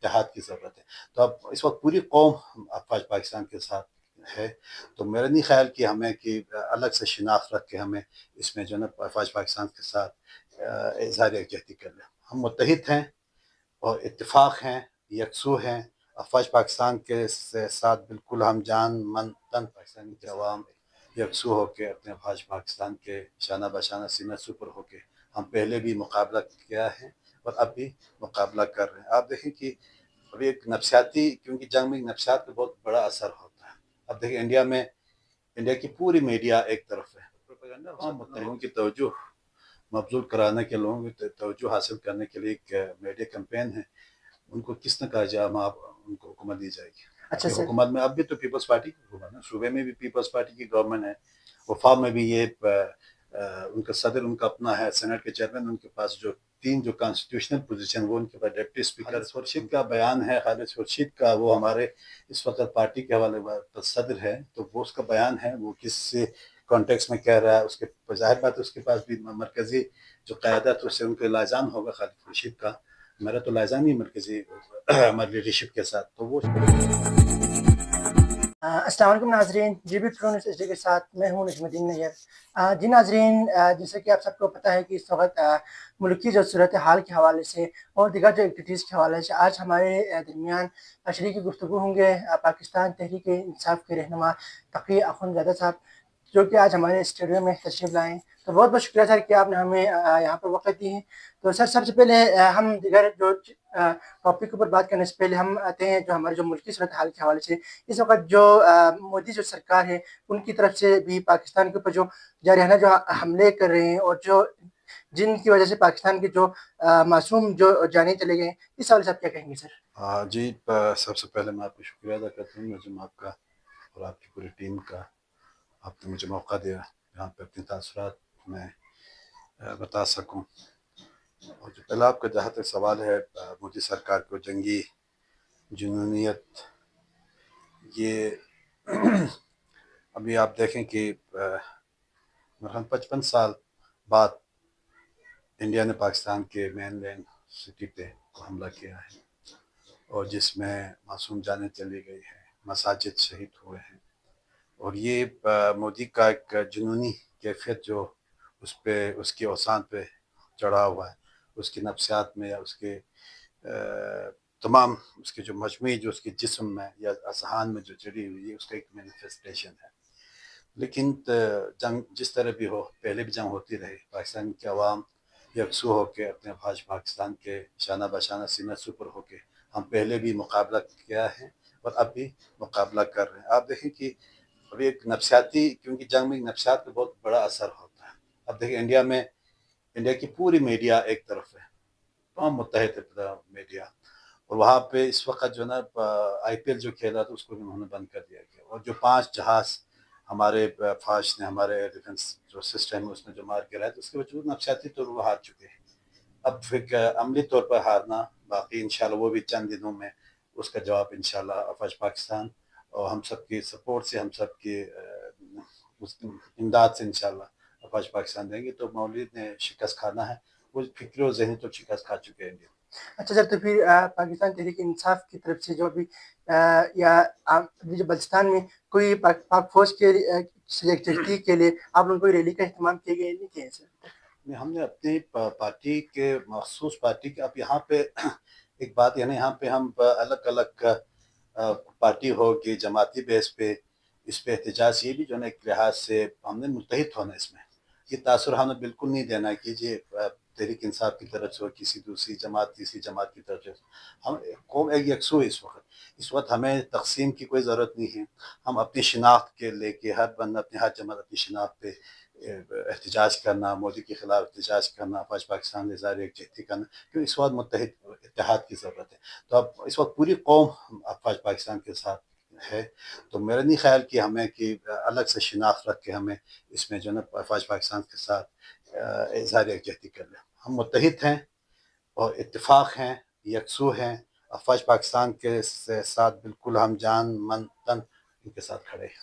اتحاد کی ضرورت ہے. تو اب اس وقت پوری قوم افواج پاکستان کے ساتھ ہے. تو میرا نہیں خیال کہ ہمیں کہ الگ سے شناخت رکھ کے ہمیں اس میں جو ہے نا افواج پاکستان کے ساتھ اظہار یکجہتی کر لیں. ہم متحد ہیں اور اتفاق ہیں، یکسو ہیں. افواج پاکستان کے ساتھ بالکل ہم جان من تن پاکستانی کے عوام یکسو ہو کے اپنے افواج پاکستان کے شانہ بشانہ سینہ سپر ہو کے ہم پہلے بھی مقابلہ کیا ہے اور اب بھی مقابلہ کر رہے ہیں. آپ دیکھیں کہ ابھی ایک نفسیاتی، کیونکہ جنگ میں نفسیات پہ بہت بڑا اثر ہوتا ہے. اب دیکھیں انڈیا کی پوری میڈیا ایک طرف ہے، تمام متحدوں کی توجہ مبذول کرانے کے، لوگوں کی توجہ حاصل کرنے کے لیے ایک میڈیا کیمپین ہے. ان کو کس نے کہا جائے آپ ان کو حکومت دی جائے گی؟ اچھا حکومت میں اب بھی تو پیپلز پارٹی کی حکومت ہے، صوبے میں بھی پیپلز پارٹی کی گورنمنٹ ہے، وفاق میں بھی یہ ان کا صدر ان کا اپنا ہے، سینٹ کے چیئرمین ان کے پاس جو تین جو کانسٹیٹیوشنل پوزیشن وہ ان کے پاس ڈپٹی اسپیکر. خالد خورشید کا بیان ہے، خالد خورشید کا وہ ہمارے اس وقت پارٹی کے حوالے صدر ہے، تو وہ اس کا بیان ہے، وہ کس کانٹیکس میں کہہ رہا ہے. اس کے ظاہر بات ہے اس کے پاس بھی مرکزی جو قیادت اس سے ان کے لائزان ہوگا خالد خورشید کا. میرا تو لائزان ہی مرکزی ہمارے لیڈرشپ کے ساتھ. تو وہ السلام علیکم ناظرین، G B true news H D کے ساتھ میں ہوں نجم الدین نیئر. جی ناظرین، جیسے کہ آپ سب کو پتہ ہے کہ اس وقت ملکی جو صورتحال کے حوالے سے اور دیگر جو ایکٹیویٹیز کے حوالے سے آج ہمارے درمیان شریک گفتگو ہوں گے پاکستان تحریک انصاف کے رہنما تقی اخندزادہ صاحب، جو کہ آج ہمارے اسٹوڈیو میں تشریف لائیں. تو بہت بہت شکریہ سر کہ آپ نے ہمیں یہاں پر وقت دی ہے. تو سر سب سے پہلے ہم دیگر جو ٹاپک کے اوپر بات کرنے سے پہلے ہم آتے ہیں جو ہمارے جو ملکی صورتحال کے حوالے سے اس وقت جو مودی جو سرکار ہے ان کی طرف سے بھی پاکستان کے اوپر جو جارحانہ جو حملے کر رہے ہیں اور جو جن کی وجہ سے پاکستان کے جو معصوم جو جانے چلے گئے ہیں، اس حوالے سے آپ کیا کہیں گے سر؟ جی، سب سے پہلے میں آپ کو شکریہ ادا کرتا ہوں نجم آپ کا اور آپ کی پوری ٹیم کا. آپ نے مجھے موقع دیا یہاں پہ اپنے تاثرات میں بتا سکوں. اور جو پہلا آپ کا جہاں تک سوال ہے مودی سرکار کو جنگی جنونیت، یہ ابھی آپ دیکھیں کہ 55 سال بعد انڈیا نے پاکستان کے مین لینڈ سٹی پہ حملہ کیا ہے، اور جس میں معصوم جانیں چلی گئی ہیں، مساجد شہید ہوئے ہیں. اور یہ مودی کا ایک جنونی کیفیت جو اس کی اوسان پہ چڑھا ہوا ہے، اس کی نفسیات میں یا اس کے تمام اس کے جو مجموعی جو اس کے جسم میں یا اذہان میں جو چڑھی ہوئی ہے، اس کا ایک مینیفیسٹیشن ہے. لیکن جنگ جس طرح بھی ہو، پہلے بھی جنگ ہوتی رہی، پاکستان کے عوام یکسو ہو کے اپنے افواج پاکستان کے شانہ بشانہ سینہ سپر ہو کے ہم پہلے بھی مقابلہ کیا ہے اور اب بھی مقابلہ کر رہے ہیں. آپ دیکھیں کہ ابھی ایک نفسیاتی، کیونکہ جنگ میں نفسیات پہ بہت بڑا اثر ہوتا ہے. اب دیکھیں انڈیا کی پوری میڈیا ایک طرف ہے، تمام متحد میڈیا، اور وہاں پہ اس وقت جو ہے نا آئی پی ایل جو کھیلا تھا اس کو بھی انہوں نے بند کر دیا گیا. اور جو 5 جہاز ہمارے فوج نے، ہمارے ڈیفنس جو سسٹم ہے اس نے جو مار کے رہا ہے، تو اس کے وجود نفسیاتی طور وہ ہار چکے ہیں. اب پھر عملی طور پر ہارنا باقی، انشاءاللہ وہ بھی چند دنوں میں اس کا جواب انشاءاللہ افواج پاکستان اور ہم سب کی سپورٹ سے، ہم سب کی امداد سے انشاءاللہ افواج پاکستان دیں گے. تو مولود نے شکست کھانا ہے، وہ فکری و ذہنی تو شکست کھا چکے ہیں. اچھا سر، تو پھر پاکستان تحریک انصاف کی طرف سے جو بھی یا جو بلوچستان میں کوئی پاک فوج کے یکجہتی کے لیے آپ لوگوں کو ریلی کا اہتمام کیے گئے نہیں کیے سر؟ ہم نے اپنی پارٹی کے مخصوص پارٹی کے، اب یہاں پہ ایک بات یعنی یہاں پہ ہم الگ الگ پارٹی ہوگی جماعتی بیس پہ اس پہ احتجاج، یہ بھی جو ہے نا ایک لحاظ سے ہم نے متحد ہونا، اس میں یہ تاثر ہمیں بالکل نہیں دینا کہ جی تحریک انصاف کی طرف سے ہو، کسی دوسری جماعت تیسری جماعت کی طرف سے. ہم قوم ایک یکسو ہے اس وقت ہمیں تقسیم کی کوئی ضرورت نہیں ہے. ہم اپنی شناخت کے لے کے ہر بندہ اپنی ہر جماعت اپنی شناخت پہ احتجاج کرنا، مودی کے خلاف احتجاج کرنا، افواج پاکستان سے اظہار یکجہتی کرنا، کیونکہ اس وقت متحد اتحاد کی ضرورت ہے. تو اب اس وقت پوری قوم افواج پاکستان کے ساتھ ہے. تو میرا نہیں خیال کہ ہمیں کہ الگ سے شناخت رکھ کے ہمیں اس میں جو ہے نا افواج پاکستان کے ساتھ اظہار یکجہتی کر لیں. ہم متحد ہیں اور اتفاق ہیں، یکسو ہیں. افواج پاکستان کے ساتھ بالکل ہم جان من تن ان کے ساتھ کھڑے ہیں.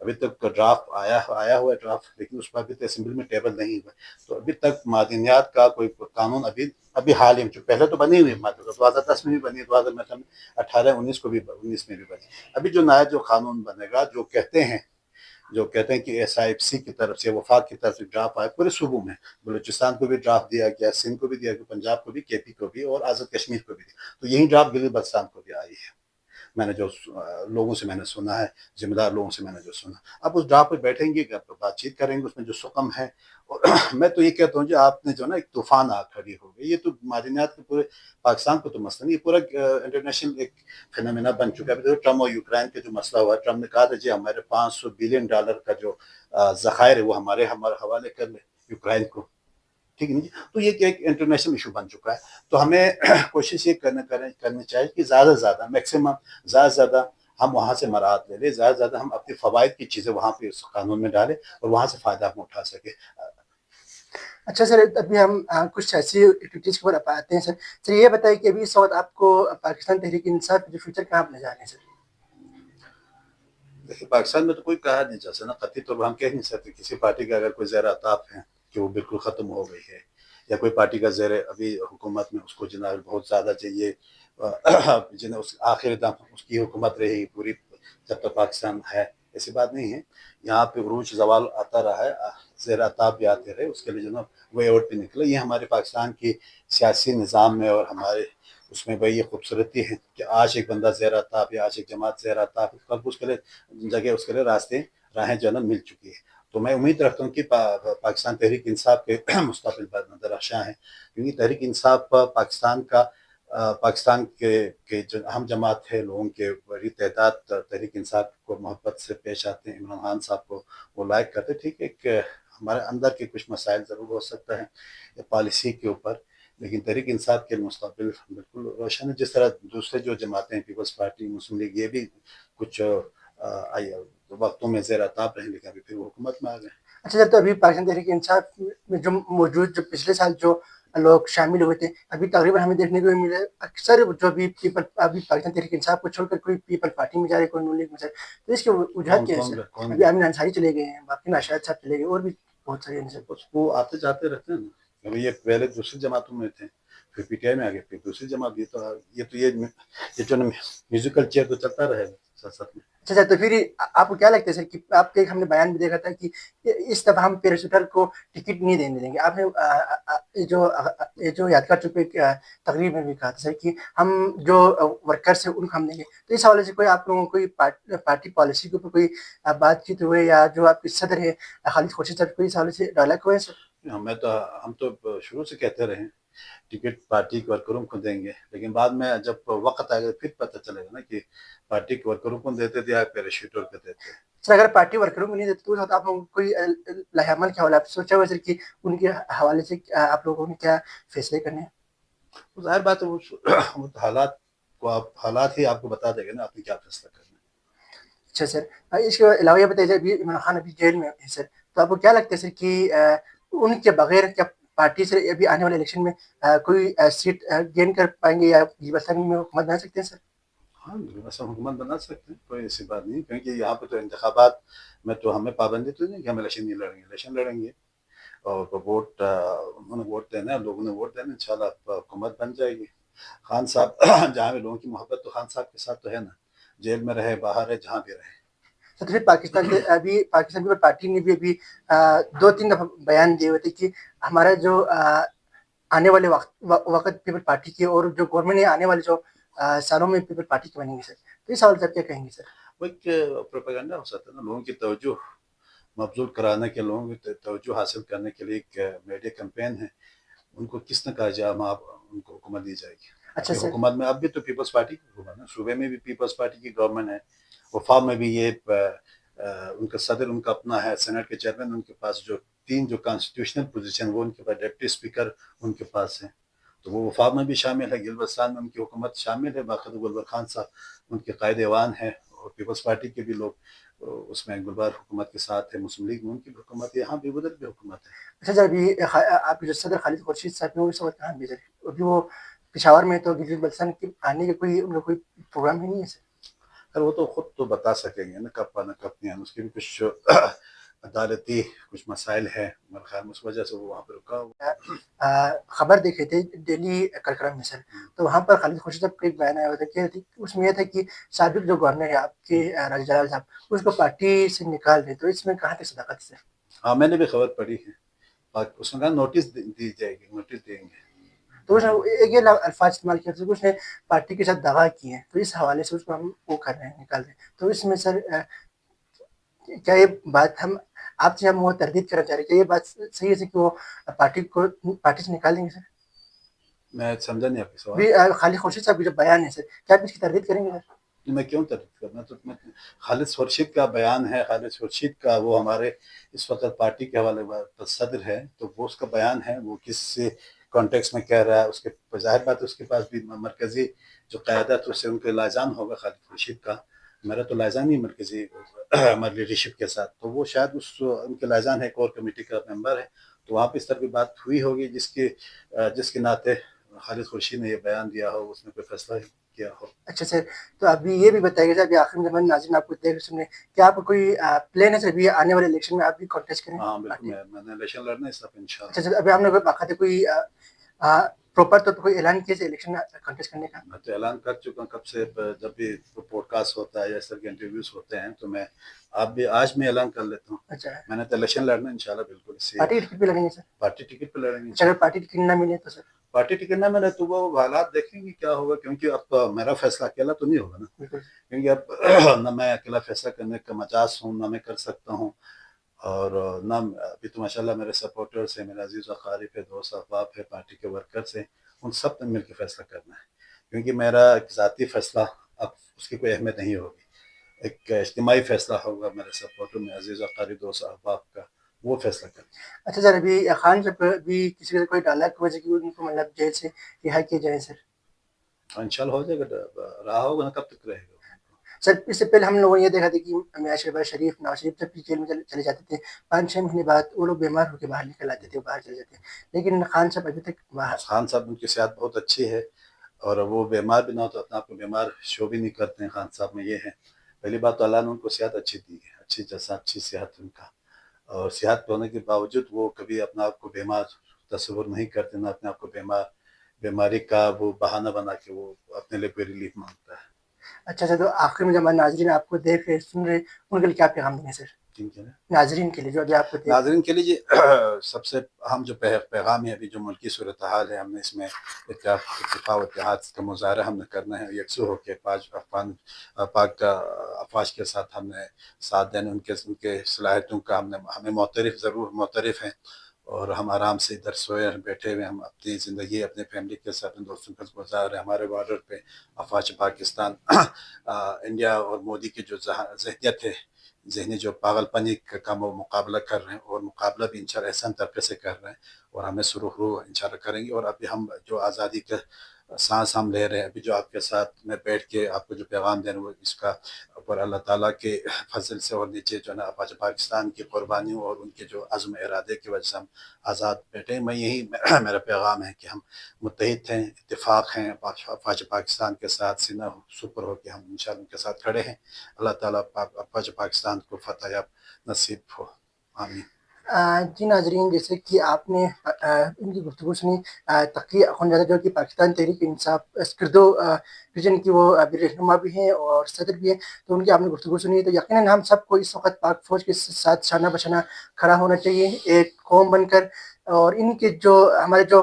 ابھی تک تو ڈرافٹ آیا ہوا ہے ڈرافٹ, لیکن اس پر ابھی تک اسمبلی میں ٹیبل نہیں ہوا. تو ابھی تک معدنیات کا کوئی قانون ابھی حال ہی پہلے تو بنی ہوئی 2010 میں بھی بنی, 2018-19 کو بھی 19 میں بھی بنی. ابھی جو نیا جو قانون بنے گا, جو کہتے ہیں کہ ایس آئی ایف سی کی طرف سے, وفاق کی طرف سے ڈرافٹ آئے پورے صوبوں میں, بلوچستان کو بھی ڈرافٹ دیا گیا, سندھ کو بھی دیا گیا, پنجاب کو بھی, کے پی کو بھی, اور آزاد کشمیر کو بھی دیا. تو یہی ڈرافٹ گلگت بلتستان کو بھی آئی ہے. میں نے جو لوگوں سے میں نے سنا ہے, ذمہ دار لوگوں سے میں نے جو سنا, اب اس ڈرافٹ پہ بیٹھیں گے, بات چیت کریں گے, اس میں جو سکم ہے. اور میں تو یہ کہتا ہوں آپ نے جو نا ایک طوفان آ کھڑی ہو گئی. یہ تو معدنیات کے پورے پاکستان کو تو مسئلہ نہیں, یہ پورا انٹرنیشنل ایک فینومینا بن چکا ہے. ٹرمپ اور یوکرائن کا جو مسئلہ ہوا, ٹرمپ نے کہا تھا جی ہمارے $500 بلین کا جو ذخائر ہے وہ ہمارے حوالے کر لے یوکرائن کو, ٹھیک ہے نا جی. تو یہ ایک انٹرنیشنل ایشو بن چکا ہے. تو ہمیں کوشش یہ کرنی چاہیے کہ زیادہ سے زیادہ میکسیمم زیادہ سے زیادہ ہم وہاں سے مراعات لے لیں, زیادہ سے زیادہ ہم اپنے فوائد کی چیزیں وہاں پہ اس قانون میں ڈالیں اور وہاں سے فائدہ ہم اٹھا سکیں. اچھا سر, ابھی ہم کچھ ایسی ایکٹیویٹیز کے اوپر آتے ہیں سر. سر یہ بتائیے کہ ابھی اس وقت آپ کو پاکستان تحریک انصاف جو فیوچر کہاں لے جا رہے ہیں سر؟ دیکھیے پاکستان میں تو کوئی کہا نہیں جا سکتا, قطعی طور پر ہم کہہ نہیں سکتے کسی پارٹی کا اگر کوئی زیر اطاف ہے کہ وہ بالکل ختم ہو گئی ہے, یا کوئی پارٹی کا زیر ابھی حکومت میں اس کو جناب بہت زیادہ چاہیے, جنہیں اس آخر دم اس کی حکومت رہی پوری جب تک پاکستان ہے. ایسی بات نہیں ہے, یہاں پہ عروج زوال آتا رہا ہے, زیر اطاف بھی آتے رہے, اس کے لیے جو نا وے آؤٹ پہ نکلے. یہ ہمارے پاکستان کی سیاسی نظام میں اور ہمارے اس میں بھائی یہ خوبصورتی ہے کہ آج ایک بندہ زیر اطاف یا آج ایک جماعت زیر اطاف, کل اس کے لیے جگہ اس کے لیے راہیں جو ہے نا مل چکی ہے. تو میں امید رکھتا ہوں کہ پاکستان تحریک انصاف کے مستقبل پر نظر آشاں ہیں, کیونکہ تحریک انصاف پاکستان کے جو اہم جماعت ہے, لوگوں کے بڑی تعداد تحریک انصاف کو محبت سے پیش آتے ہیں, عمران خان صاحب کو وہ لائک کرتے. ٹھیک ہے کہ ہمارے اندر کے کچھ مسائل ضرور ہو سکتا ہے پالیسی کے اوپر, لیکن تحریک انصاف کے مستقبل بالکل روشن ہے. جس طرح دوسرے جو جماعتیں پیپلز پارٹی, مسلم لیگ, یہ بھی کچھ وقتوں میں زیر اطاف رہے, لیکن ابھی پھر وہ حکومت میں آ گئے. اچھا سر, تو ابھی پاکستان تحریک انصاف میں جو موجود جو پچھلے سال جو لوگ شامل ہوئے تھے, ابھی تقریباً ہمیں دیکھنے کو ملے اکثر جو بھی پیپل ابھی پاکستان تحریک انصاف کو چھوڑ کر کوئی پیپل پارٹی میں جا رہے, کوئی نون لیگ میں جا رہے. تو اس کی وجوہات کیا ہے سر؟ ابھی امین انصاری چلے گئے ہیں, باقی ناشاد صاحب چلے گئے, اور بھی بہت سارے ہیں سر. وہ آتے جاتے رہتے ہیں نا, ابھی یہ پہلے دوسری جماعتوں میں تھے, پھر پی ٹی آئی میں آ گئے, پھر دوسری جماعت. یہ جو میوزیکل چیئر تو چلتا رہے گا ساتھ میں. اچھا سر, تو پھر آپ کو کیا لگتا ہے سر کہ آپ کے ہم نے بیان بھی دیکھا تھا کہ اس دفعہ ہم پیراسوٹر کو ٹکٹ نہیں دینے دیں گے. آپ نے جو یادگار چوک پہ تقریر میں بھی کہا تھا سر کہ ہم جو ورکرس ہیں ان کو ہم دیں گے. تو اس حوالے سے کوئی آپ لوگوں کو کوئی پارٹی پالیسی کے اوپر کوئی بات چیت ہوئے, یا جو آپ کے صدر ہے خالد خورشید صاحب, کوئی اس حوالے سے ڈائلاگ ہوئے سر؟ ہم تو شروع سے کہتے رہے ٹکٹ پارٹی کے ورکروں کو دیں گے, لیکن بعد میں جب وقت آئے گا پھر پتہ چلے گا نا کہ پارٹی کے ورکروں کو دیتے تھے یا پیراشوٹر کو دیتے تھے. سر اگر پارٹی ورکروں کو نہیں دیتے تو آپ لوگوں کو کوئی لائحہ عمل کیا حوالہ, آپ سوچا ہوا سر کہ ان کے حوالے سے آپ لوگوں نے کیا فیصلے کرنے ہیں؟ ظاہر بات ہے وہ حالات ہی آپ کو بتا دے گا نا آپ نے کیا فیصلہ کرنا ہے. اچھا سر, اس کے علاوہ یہ بتائیے ابھی عمران خان ابھی جیل میں ہے سر, تو آپ کو کیا لگتا ہے سر کہ ان کے بغیر کیا پارٹی سے ابھی آنے والے الیکشن میں کوئی سیٹ گین کر پائیں گے, یا گلبرستان میں حکومت بنا سکتے ہیں سر؟ ہاں بالکل حکومت بنا سکتے ہیں, کوئی ایسی بات نہیں, کیونکہ یہاں پہ تو انتخابات میں تو ہمیں پابندی تو نہیں کہ ہم الیکشن نہیں لڑیں گے, الیکشن لڑیں گے اور ووٹ انہوں نے ووٹ دینا ہے, لوگوں نے ووٹ دینا, انشاءاللہ حکومت بن جائے گی. خان صاحب جہاں بھی لوگوں کی محبت تو خان صاحب کے ساتھ تو ہے نا, جیل میں رہے باہر ہے جہاں بھی رہے. تو پھر پاکستان پیپل پارٹی نے بھی ابھی 2-3 دفعہ بیان دیے ہوئے تھے کہ ہمارا جو آنے والے وقت پیپل پارٹی کی اور جو گورنمنٹ آنے والے جو سالوں میں پیپل پارٹی کی بنیں گے سر, تو اس حوالے سے آپ کیا کہیں گے سر؟ وہ ایک پروپیگنڈا ہو سکتا ہے نا, لوگوں کی توجہ مبذول کرانے کے, لوگوں کی توجہ حاصل کرنے کے لیے ایک میڈیا کیمپین ہے. ان کو کس نے کہا جائے ان کو حکومت دی جائے گی. اچھا سر, حکومت میں اب بھی تو پیپلز پارٹی کی حکومت ہے, صوبے میں بھی پیپلز پارٹی کی گورنمنٹ ہے, وفاق میں بھی یہ ان کا صدر ان کا اپنا ہے, سینٹ کے چیئرمین ان کے پاس جو 3 جو کانسٹیٹیوشنل پوزیشن وہ ان کے پاس, ڈپٹی اسپیکر ان کے پاس ہیں, تو وہ وفاق میں بھی شامل ہے, گلبرستان میں ان کی حکومت شامل ہے, باقاعدہ گلبر خان صاحب ان کے قائد ایوان ہیں, اور پیپلز پارٹی کے بھی لوگ اس میں گلبار حکومت کے ساتھ ہے, مسلم لیگ میں ان کی بھی حکومت ہے, یہاں بھی ادھر بھی حکومت ہے. اچھا سر, ابھی آپ کے جو صدر خالد خورشید صاحب ہیں وہ اس وقت کہاں بھی سر؟ ابھی وہ پشاور میں, تو گلگت بلتستان کے آنے کے کوئی ان کا کوئی پروگرام ہی نہیں ہے سر؟ خیر وہ تو خود تو بتا سکیں گے نا کب آنا کب نہیں آنا، اس کے بھی کچھ عدالتی کچھ مسائل ہیں، میرے خیال میں اس وجہ سے وہ وہاں پہ رکا ہوا۔ خبر دیکھے تھے دہلی کرکرم میں سر، تو وہاں پر خالد خورشید صاحب کا ایک بیان آیا ہوا تھا کہ اس میں یہ تھا کہ سابق جو گورنر ہے آپ کے راجہ جلال صاحب اس کو پارٹی سے نکال دیں، تو اس میں کہاں تک صداقت ہے سر؟ ہاں میں نے بھی خبر پڑھی ہے، اور اس میں کہا نوٹس دی جائے گی، نوٹس دیں گے۔ تو اس نے ایک یہ الفاظ استعمال کیا تھا کہ اس نے پارٹی کے ساتھ دغا کیے ہیں، تو اس حوالے سے اس کو ہم وہ کر رہے ہیں، نکال رہے ہیں، تو اس میں سر کیا یہ بات ہم آپ سے ہم وہ تردید کرنا چاہ رہے ہیں کہ یہ بات صحیح ہے کہ وہ پارٹی سے نکال دیں گے سر؟ میں سمجھا نہیں آپ کی سوال۔ خالد خورشید صاحب کا جو بیان ہے سر، کیا آپ اس کی تردید کریں گے سر؟ میں کیوں تردید کرنا، تو خالد خورشید کا بیان ہے، خالد خورشید کا وہ ہمارے اس وقت پارٹی کے حوالے صدر ہے، تو وہ اس کا بیان ہے، وہ کس کانٹیکس میں کہہ رہا ہے، اس کے ظاہر بات ہے اس کے پاس بھی مرکزی جو قیادت اس سے ان کے لائزان ہوگا خالد خورشید کا، میرا تو لائزان ہی مرکزی ہمارے لیڈرشپ کے ساتھ، تو وہ شاید ان کے لائزان ہے، کور کمیٹی کا ممبر ہے، تو وہاں پہ اس طرح کی بات ہوئی ہوگی جس کے ناطے خالد خورشید نے یہ بیان دیا ہو، اس نے کوئی فیصلہ کیا ہو۔ اچھا سر، تو ابھی یہ بھی بتائیے گا ابھی آخر میں ناظرین آپ کو دیکھ سنیں کیا آپ کو کوئی پلان ہے سر ابھی آنے والے الیکشن میں آپ بھی کانٹیسٹ کریں؟ ہاں بالکل، میں نے الیکشن لڑنا ہے اس طرف انشاءاللہ۔ اچھا سر، ابھی آپ نے کوئی باقاعدہ کوئی پراپر طور پر کوئی اعلان کیا الیکشن کانٹیسٹ کرنے کا؟ میں تو اعلان کر چکا ہوں کب سے، جب بھی پوڈ کاسٹ ہوتا ہے یا اس طرح کے انٹرویوز ہوتے ہیں تو میں آج میں اعلان کر لیتا ہوں، اچھا میں نے تو الیکشن لڑنا ہے انشاءاللہ بالکل، پارٹی ٹکٹ پہ لڑیں گے سر؟ پارٹی ٹکٹ پہ لڑیں گے۔ اگر پارٹی ٹکٹ نہ ملے تو سر؟ پارٹی ٹکٹ نہ ملے تو وہ حالات دیکھیں گے کیا ہوگا، کیونکہ اب تو میرا فیصلہ اکیلا تو نہیں ہوگا نا، کیونکہ اب نہ میں اکیلا فیصلہ کرنے کا مجاز ہوں، نہ میں کر سکتا ہوں، اور نہ ابھی تو ماشاءاللہ میرے سپورٹرز ہیں، میرے عزیز و اقارب ہے، دوست احباب ہے، پارٹی کے ورکرز ہیں، ان سب نے مل کے فیصلہ کرنا ہے، کیونکہ میرا ایک ذاتی فیصلہ اب اس کی کوئی اہمیت نہیں ہوگی، ایک اجتماعی فیصلہ ہوگا میرے سپورٹر میں عزیز و اقارب دوست احباب کا، وہ فیصلہ کرنا۔ اچھا سر، ابھی خان صاحب بھی کسی کا کوئی ڈالا کی وجہ کی ان کو مطلب جیل سے رہا کیے جائیں سر؟ انشاءاللہ ہو جائے گا، رہا ہوگا نا، کب تک رہے گا سر؟ اس سے پہلے ہم لوگوں نے یہ دیکھا تھا کہ میاں شہباز شریف، نواز شریف جب بھی جیل میں چلے جاتے تھے 5-6 مہینے بعد وہ لوگ بیمار ہو کے باہر نکل آتے تھے، باہر چلے جاتے ہیں، لیکن خان صاحب ابھی تک باہر۔ خان صاحب ان کی صحت بہت اچھی ہے، اور وہ بیمار بھی نہ ہو تو اپنے آپ کو بیمار شو بھی نہیں کرتے ہیں، خان صاحب میں یہ ہے، پہلی بات تو اللہ نے ان کو صحت اچھی دی ہے، اچھی صحت ان کا، اور صحت ہونے کے باوجود وہ کبھی اپنے آپ کو بیمار تصور نہیں کرتے، نہ اپنے آپ کو بیماری کا وہ بہانہ بنا کے وہ اپنے لیے کوئی ریلیف مانگتا ہے۔ اچھا سر، تو آخر میں جب ہمارے ناظرین آپ کو دیکھ رہے سن رہے ان کے لیے کیا پیغام دیں گے سر؟ ناظرین کے لیے جو ابھی آپ کو ناظرین کے لیے سب سے اہم جو پیغام ہے، ابھی جو ملکی صورتحال ہے، ہم نے اس میں اتفاق و اتحاد کا مظاہرہ ہم نے کرنا ہے، یکسو ہو کے پاک افواج کے ساتھ ہم نے ساتھ دینے، ان کے صلاحیتوں کا ہمیں معترف ہیں، اور ہم آرام سے ادھر سوئے بیٹھے ہوئے، ہم اپنی زندگی اپنے فیملی کے ساتھ اپنے دوستوں کے ساتھ گزار رہے ہیں، ہمارے بارڈر پہ افواج پاکستان انڈیا اور مودی کی جو ذہنیت ہے، ذہنی جو پاگل پنی کا مقابلہ کر رہے ہیں، اور مقابلہ بھی انشاءاللہ احسن طریقے سے کر رہے ہیں، اور ہمیں سرخرو انشاءاللہ کریں گے، اور ابھی ہم جو آزادی کا سانس ہم لے رہے ہیں، ابھی جو آپ کے ساتھ میں بیٹھ کے آپ کو جو پیغام دے رہے ہیں، وہ اس کا اوپر اللہ تعالیٰ کے فضل سے، اور نیچے جو ہے نا افواج پاکستان کی قربانیوں اور ان کے جو عزم ارادے کی وجہ سے ہم آزاد بیٹھے ہیں، میرا پیغام ہے کہ ہم متحد ہیں، اتفاق ہیں، افواج پاکستان کے ساتھ سینہ سپر ہو کے ہم انشاءاللہ ان کے ساتھ کھڑے ہیں، اللہ تعالیٰ افواج پاکستان کو فتح یاب نصیب ہو، آمین۔ جی ناظرین، جیسے کہ آپ نے ان کی گفتگو سنی، تقی اخونزادہ جو کہ پاکستان تحریک انصاف اسکردو ریجن کی وہ ابھی رہنما بھی ہیں اور صدر بھی ہیں، تو ان کی آپ نے گفتگو سنی، تو یقیناً ہم سب کو اس وقت پاک فوج کے ساتھ شانہ بشانہ کھڑا ہونا چاہیے ایک قوم بن کر، اور ان کے جو ہمارے جو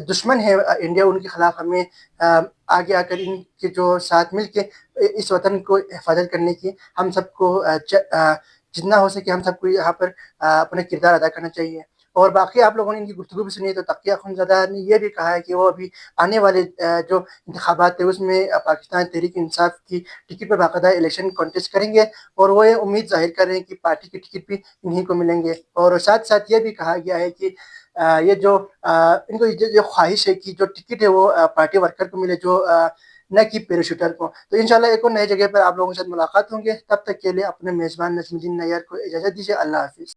دشمن ہیں انڈیا، ان کے خلاف ہمیں آگے آ کر ان کے جو ساتھ مل کے اس وطن کو حفاظت کرنے کی ہم سب کو جتنا ہو سکے ہم سب کو یہاں پر اپنا کردار ادا کرنا چاہیے۔ اور باقی آپ لوگوں نے ان کی گفتگو بھی سنی ہے، تو تقی اخونزادہ نے یہ بھی کہا ہے کہ وہ ابھی آنے والے جو انتخابات ہیں اس میں پاکستان تحریک انصاف کی ٹکٹ پر باقاعدہ الیکشن کانٹیسٹ کریں گے، اور وہ یہ امید ظاہر کر رہے ہیں کہ پارٹی کی ٹکٹ بھی انہی کو ملیں گے، اور ساتھ ساتھ یہ بھی کہا گیا ہے کہ یہ جو ان کو یہ خواہش ہے کہ جو ٹکٹ ہے وہ پارٹی ورکر کو ملے، جو نہ کہ پیراشوٹر کو۔ تو انشاءاللہ ایک اور نئی جگہ پر آپ لوگوں کے ساتھ ملاقات ہوں گے، تب تک کے لیے اپنے میزبان نجم الدین نیار کو اجازت دیجیے، اللہ حافظ۔